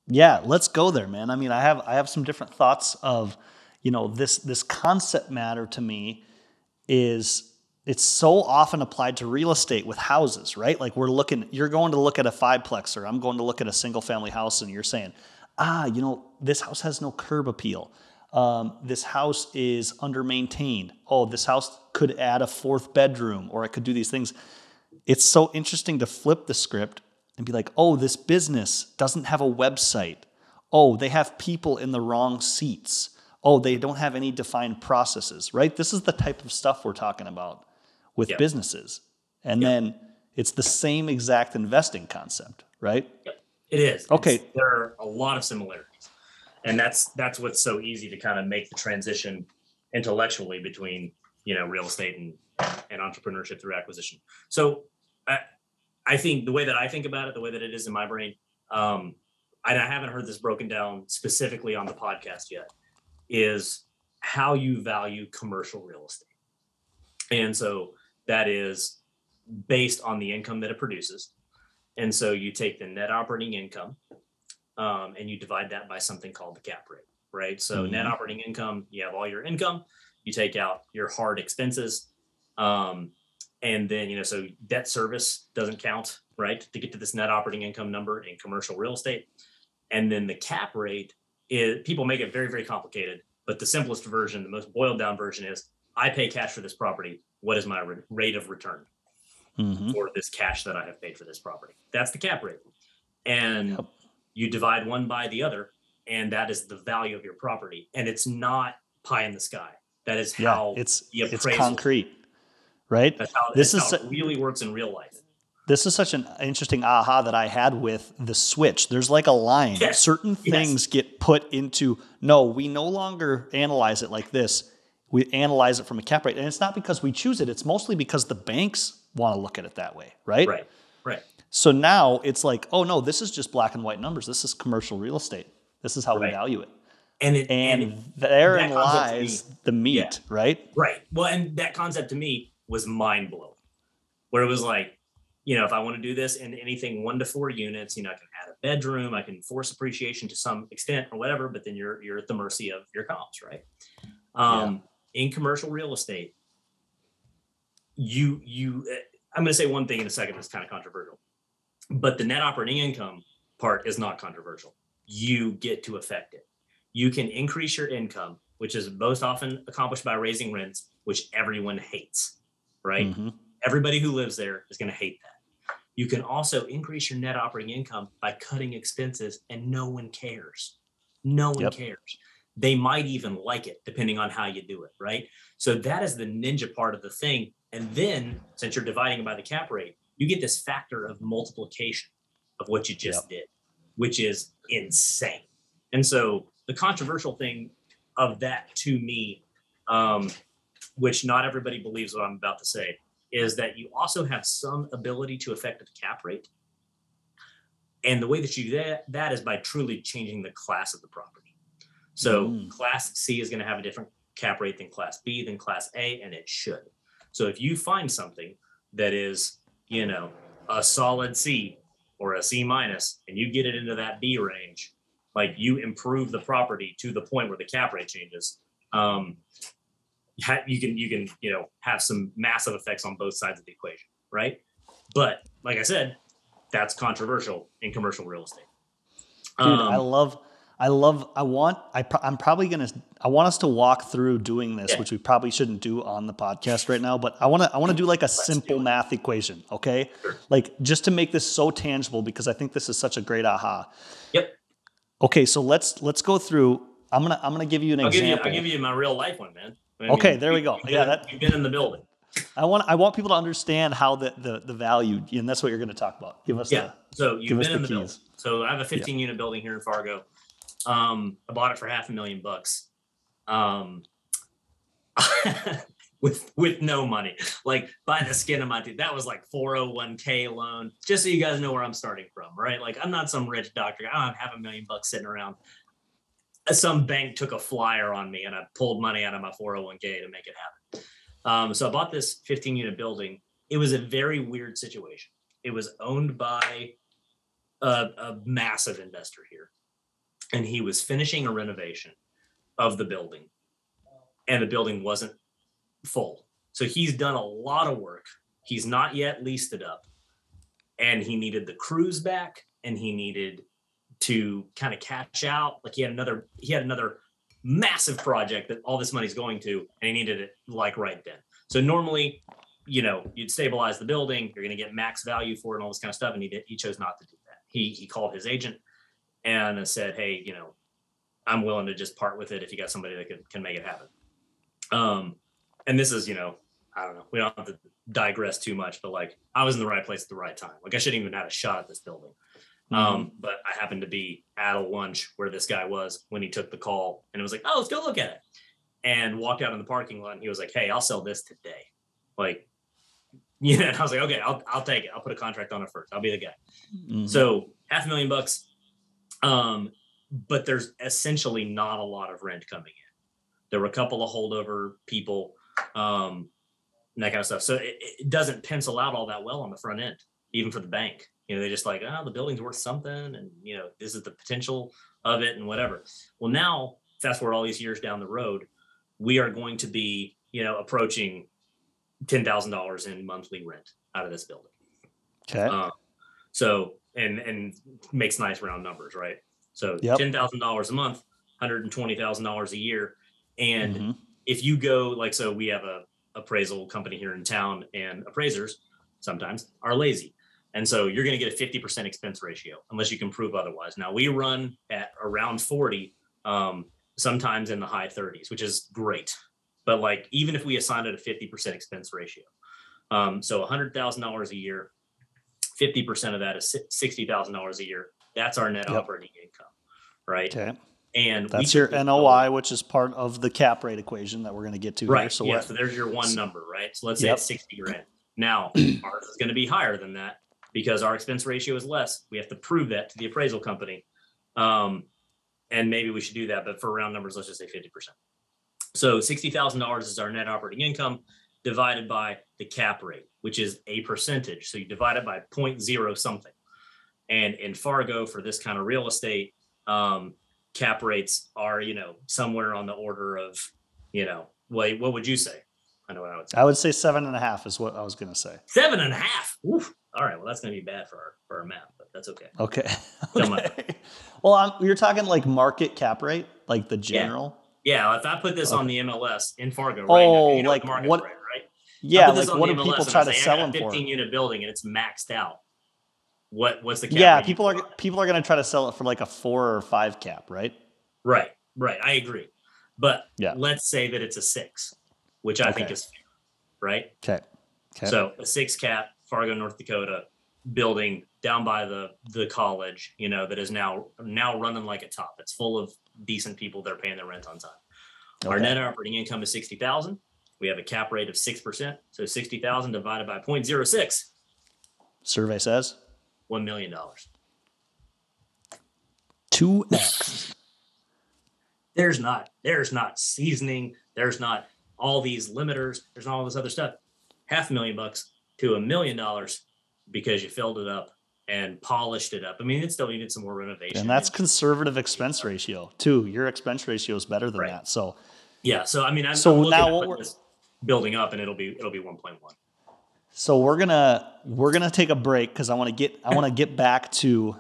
Yeah, let's go there, man. I mean, I have some different thoughts of, this concept matter to me is it's so often applied to real estate with houses, right? Like you're going to look at a fiveplex, or I'm going to look at a single family house, and you're saying, this house has no curb appeal. This house is under maintained. Oh, this house could add a fourth bedroom, or I could do these things. It's so interesting to flip the script and be like, oh, this business doesn't have a website. Oh, they have people in the wrong seats. Oh, they don't have any defined processes, right? This is the type of stuff we're talking about with Yep. businesses. And Yep. then it's the same exact investing concept, right? Yep. It is. Okay. There are a lot of similarities, and that's what's so easy to kind of make the transition intellectually between real estate and entrepreneurship through acquisition. So I, I think the way that I think about it, the way that it is in my brain, and I haven't heard this broken down specifically on the podcast yet, is how you value commercial real estate. And so that is based on the income that it produces. And so you take the net operating income, and you divide that by something called the cap rate, right? So net Mm-hmm. operating income, you have all your income, you take out your hard expenses, and then so debt service doesn't count, right, to get to this net operating income number in commercial real estate. And then the cap rate is, people make it very, very complicated, but the simplest version, the most boiled down version is, I pay cash for this property. What is my rate of return Mm-hmm. for this cash that I have paid for this property? That's the cap rate. And Yep. you divide one by the other, and that is the value of your property. And it's not pie in the sky. That is Yeah. how the It's appraisal, concrete, right? that's how This that's is how it really works in real life. this is such an interesting aha that I had with the switch. There's like a line. Yes. Certain Yes. things get put into, no, we no longer analyze it like this. We analyze it from a cap rate. And it's not because we choose it. It's mostly because the banks want to look at it that way, right? Right. Right. So now it's like, oh no, this is just black and white numbers. This is commercial real estate. This is how we Right. value it. And And therein that concept to me, lies the yeah. meat, right? Right. Well, and that concept to me was mind blowing, where it was like, if I want to do this in anything 1 to 4 units, I can add a bedroom, I can force appreciation to some extent or whatever, but then you're at the mercy of your comps, right? Yeah. In commercial real estate, I'm going to say one thing in a second that's kind of controversial, but the net operating income part is not controversial. You get to affect it. You can increase your income, which is most often accomplished by raising rents, which everyone hates, right? Mm-hmm. Everybody who lives there is going to hate that. You can also increase your net operating income by cutting expenses, and no one cares. No one Yep. cares. They might even like it, depending on how you do it, right? So that is the ninja part of the thing. And then, since you're dividing by the cap rate, you get this factor of multiplication of what you just did, which is insane. And so the controversial thing of that to me, which not everybody believes what I'm about to say, is that you also have some ability to affect the cap rate. And the way that you do that is by truly changing the class of the property. So Class C is going to have a different cap rate than Class B, than Class A, and it should. So if you find something that is, a solid C or a C minus, and you get it into that B range, like you improve the property to the point where the cap rate changes, you can have some massive effects on both sides of the equation, right? But like I said, that's controversial in commercial real estate. Dude, I want us to walk through doing this, Yeah. which we probably shouldn't do on the podcast right now, but I want to do like a simple math equation. Okay. Sure. Like just to make this so tangible, because I think this is such a great aha. Yep. Okay. So let's go through. I'm going to give you an example. I'll give you my real life one, man. Okay, there we go. You've been in the building. I want people to understand how the value, and that's what you're going to talk about. Give us So you've been in the keys. building. So I have a 15 unit building here in Fargo. I bought it for $500,000 with no money, like by the skin of my teeth. That was like 401k loan, just so you guys know where I'm starting from, right? Like I'm not some rich doctor. I don't have $1 million sitting around. Some bank took a flyer on me and I pulled money out of my 401k to make it happen. So I bought this 15 unit building. It was a very weird situation. It was owned by a massive investor here. and he was finishing a renovation of the building, and the building wasn't full. So he's done a lot of work. He's not yet leased it up, and he needed the crews back, and he needed to kind of cash out. Like he had another massive project that all this money's going to, and he needed it like right then. So normally, you'd stabilize the building, you're going to get max value for it and all this kind of stuff. And he chose not to do that. He called his agent and said, hey, I'm willing to just part with it if you got somebody that can make it happen. And this is, I don't know, we don't have to digress too much, but like I was in the right place at the right time. Like I shouldn't even had a shot at this building. But I happened to be at a lunch where this guy was when he took the call, and it was like, oh, let's go look at it, and walked out in the parking lot, and he was like, hey, I'll sell this today. Like, and I was like, okay, I'll take it. I'll put a contract on it first. I'll be the guy. So $500,000. But there's essentially not a lot of rent coming in. There were a couple of holdover people, and that kind of stuff. So it doesn't pencil out all that well on the front end, even for the bank. They just like, the building's worth something, and this is the potential of it and whatever. Well, now fast forward all these years down the road, we are going to be, approaching $10,000 in monthly rent out of this building. Okay. So and makes nice round numbers, right? So $10,000 a month, $120,000 a year. And if you go so we have a appraisal company here in town, and appraisers sometimes are lazy. And so you're going to get a 50% expense ratio unless you can prove otherwise. Now we run at around 40, sometimes in the high 30s, which is great. But like, even if we assign it a 50% expense ratio, so $100,000 a year, 50% of that is $60,000 a year. That's our net operating income, right? Okay. And that's your NOI, which is part of the cap rate equation that we're going to get to here. So so there's your one number, right? So let's say it's 60 grand. Now ours is going to be higher than that because our expense ratio is less. We have to prove that to the appraisal company. And maybe we should do that, but for round numbers, let's just say 50%. So $60,000 is our net operating income divided by the cap rate, which is a percentage. So you divide it by 0.0 something. And in Fargo, for this kind of real estate, cap rates are, somewhere on the order of, what would you say? I know what I would say. I would say 7.5 is what I was going to say. 7.5. Oof. All right. Well, that's going to be bad for our math, but that's okay. Okay. Well, you're talking like market cap rate, like the general. Yeah. If I put this on the MLS in Fargo right now, like the what? Rate, right? Yeah. Like what do people try to sell them for? 15-unit building and it's maxed out. What's the cap? Yeah. People are going to try to sell it for like a 4 or 5 cap, right? Right. I agree. But let's say that it's a 6, which I think is fair, right? Okay. So a 6 cap, Fargo, North Dakota, building down by the college, that is now running like a top. It's full of decent people that are paying their rent on time. Okay. Our net operating income is $60,000. We have a cap rate of 6%. So 60,000 divided by 0.06. Survey says $1 million. 2x. There's not seasoning. There's not all these limiters. There's not all this other stuff. $500,000 to $1 million because you filled it up and polished it up. I mean, it still needed some more renovation. And that's conservative expense ratio too. Your expense ratio is better than that. So yeah. So I mean, I'm now looking at this building up, and it'll be 1.1. So we're gonna take a break because I want to get back to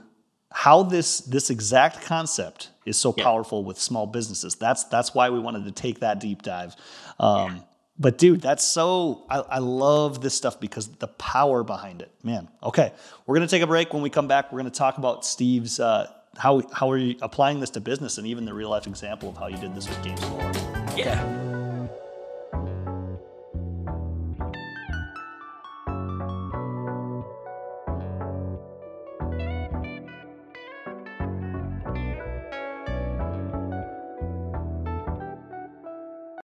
how this exact concept is so powerful with small businesses. That's why we wanted to take that deep dive. But dude, I love this stuff because the power behind it, man. Okay, we're gonna take a break. When we come back, we're gonna talk about Steve's how are you applying this to business and even the real life example of how you did this with Games Floor. Yeah.